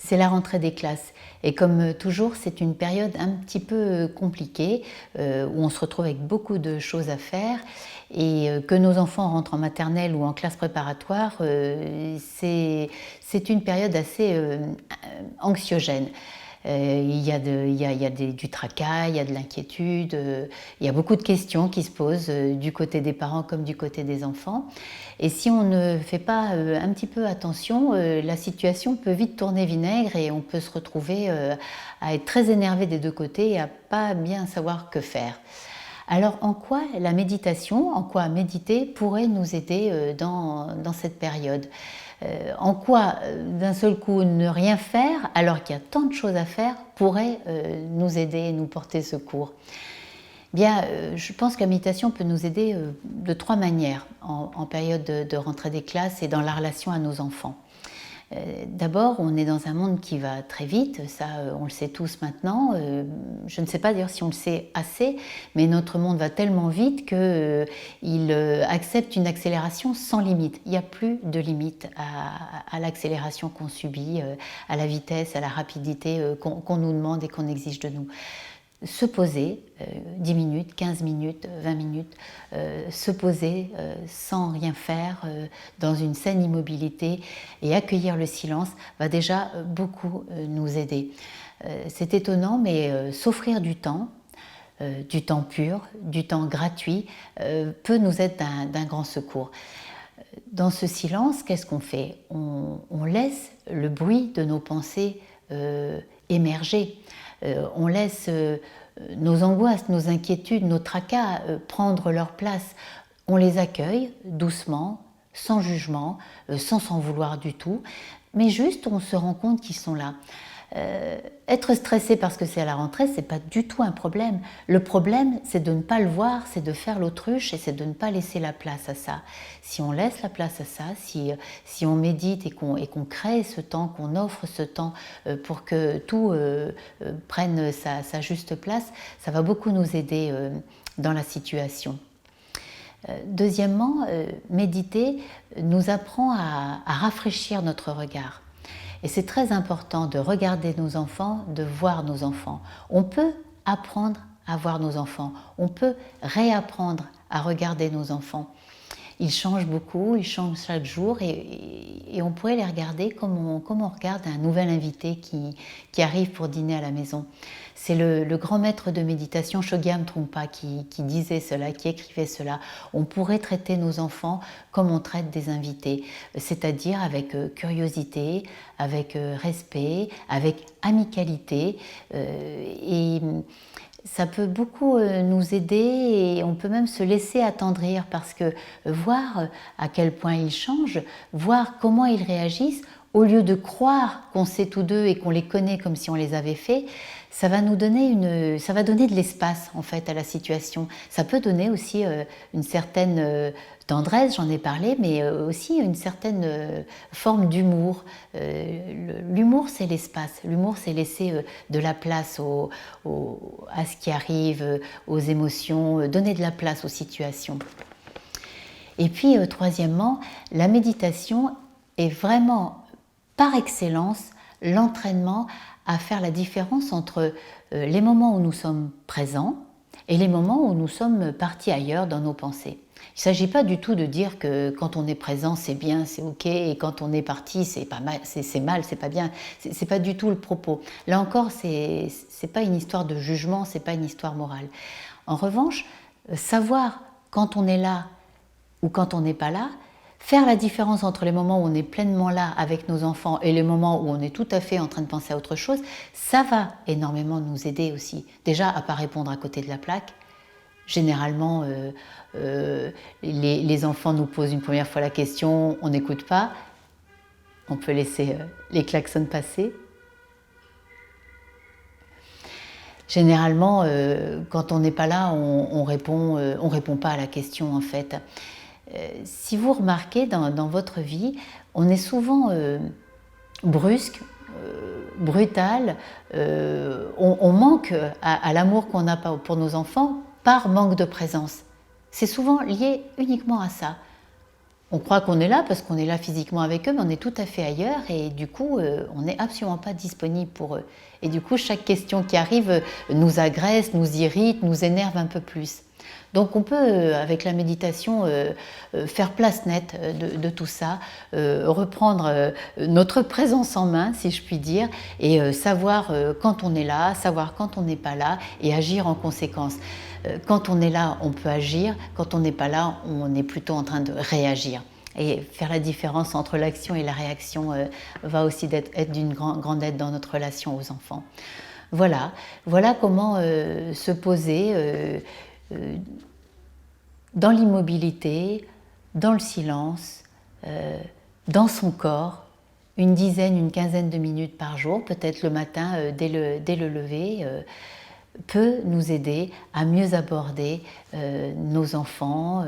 C'est la rentrée des classes et comme toujours, c'est une période un petit peu compliquée où on se retrouve avec beaucoup de choses à faire et que nos enfants rentrent en maternelle ou en classe préparatoire, c'est une période assez anxiogène. Du tracas, il y a de l'inquiétude, il y a beaucoup de questions qui se posent du côté des parents comme du côté des enfants. Et si on ne fait pas un petit peu attention, la situation peut vite tourner vinaigre et on peut se retrouver à être très énervé des deux côtés et à pas bien savoir que faire. Alors en quoi la méditation, en quoi méditer pourrait nous aider dans cette période ? En quoi d'un seul coup ne rien faire alors qu'il y a tant de choses à faire pourrait nous aider et nous porter secours? Bien, je pense que la méditation peut nous aider de trois manières en période de rentrée des classes et dans la relation à nos enfants. D'abord, on est dans un monde qui va très vite, ça on le sait tous maintenant. Je ne sais pas d'ailleurs si on le sait assez, mais notre monde va tellement vite qu'il accepte une accélération sans limite. Il n'y a plus de limite à l'accélération qu'on subit, à la vitesse, à la rapidité qu'on nous demande et qu'on exige de nous. Se poser 10 minutes, 15 minutes, 20 minutes, se poser sans rien faire, dans une saine immobilité et accueillir le silence va déjà beaucoup nous aider. C'est étonnant, mais s'offrir du temps pur, du temps gratuit, peut nous être d'un grand secours. Dans ce silence, qu'est-ce qu'on fait ? On laisse le bruit de nos pensées émerger. On laisse nos angoisses, nos inquiétudes, nos tracas prendre leur place. On les accueille doucement, sans jugement, sans s'en vouloir du tout, mais juste on se rend compte qu'ils sont là. Être stressé parce que c'est à la rentrée, c'est pas du tout un problème. Le problème, c'est de ne pas le voir, c'est de faire l'autruche et c'est de ne pas laisser la place à ça. Si on laisse la place à ça, si on médite et qu'on crée ce temps, qu'on offre ce temps pour que tout prenne sa juste place, ça va beaucoup nous aider dans la situation. Deuxièmement, méditer nous apprend à rafraîchir notre regard. Et c'est très important de regarder nos enfants, de voir nos enfants. On peut apprendre à voir nos enfants, on peut réapprendre à regarder nos enfants. Ils changent beaucoup, ils changent chaque jour et on pourrait les regarder comme on regarde un nouvel invité qui arrive pour dîner à la maison. C'est le grand maître de méditation, Chogyam Trungpa, qui disait cela, qui écrivait cela. On pourrait traiter nos enfants comme on traite des invités, c'est-à-dire avec curiosité, avec respect, avec amicalité. Et ça peut beaucoup nous aider et on peut même se laisser attendrir parce que voir à quel point ils changent, voir comment ils réagissent, au lieu de croire qu'on sait tous deux et qu'on les connaît comme si on les avait fait, ça va donner de l'espace en fait à la situation. Ça peut donner aussi une certaine tendresse, j'en ai parlé, mais aussi une certaine forme d'humour. L'humour, c'est l'espace. L'humour, c'est laisser de la place à ce qui arrive, aux émotions, donner de la place aux situations. Et puis, troisièmement, la méditation est vraiment, par excellence, l'entraînement à faire la différence entre les moments où nous sommes présents et les moments où nous sommes partis ailleurs dans nos pensées. Il ne s'agit pas du tout de dire que quand on est présent, c'est bien, c'est ok, et quand on est parti, c'est pas mal, c'est mal, c'est pas bien. C'est pas du tout le propos. Là encore, c'est pas une histoire de jugement, c'est pas une histoire morale. En revanche, savoir quand on est là ou quand on n'est pas là, faire la différence entre les moments où on est pleinement là avec nos enfants et les moments où on est tout à fait en train de penser à autre chose, ça va énormément nous aider aussi. Déjà, à ne pas répondre à côté de la plaque. Généralement, les enfants nous posent une première fois la question, on n'écoute pas, on peut laisser les klaxons passer. Généralement, quand on n'est pas là, on répond pas à la question en fait. Si vous remarquez dans votre vie, on est souvent brusque, brutal, on manque à l'amour qu'on a pour nos enfants par manque de présence. C'est souvent lié uniquement à ça. On croit qu'on est là parce qu'on est là physiquement avec eux, mais on est tout à fait ailleurs et du coup, on n'est absolument pas disponible pour eux. Et du coup, chaque question qui arrive nous agresse, nous irrite, nous énerve un peu plus. Donc on peut, avec la méditation, faire place nette de tout ça, reprendre notre présence en main, si je puis dire, et savoir quand on est là, savoir quand on n'est pas là, et agir en conséquence. Quand on est là, on peut agir, quand on n'est pas là, on est plutôt en train de réagir. Et faire la différence entre l'action et la réaction va aussi être d'une grande aide dans notre relation aux enfants. Voilà, voilà comment se poser dans l'immobilité, dans le silence, dans son corps, une dizaine, une quinzaine de minutes par jour, peut-être le matin dès le lever, peut nous aider à mieux aborder nos enfants,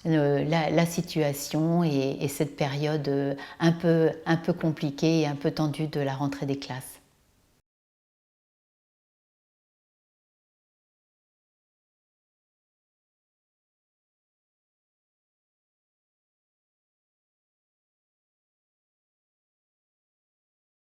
la situation et cette période un peu compliquée et un peu tendue de la rentrée des classes.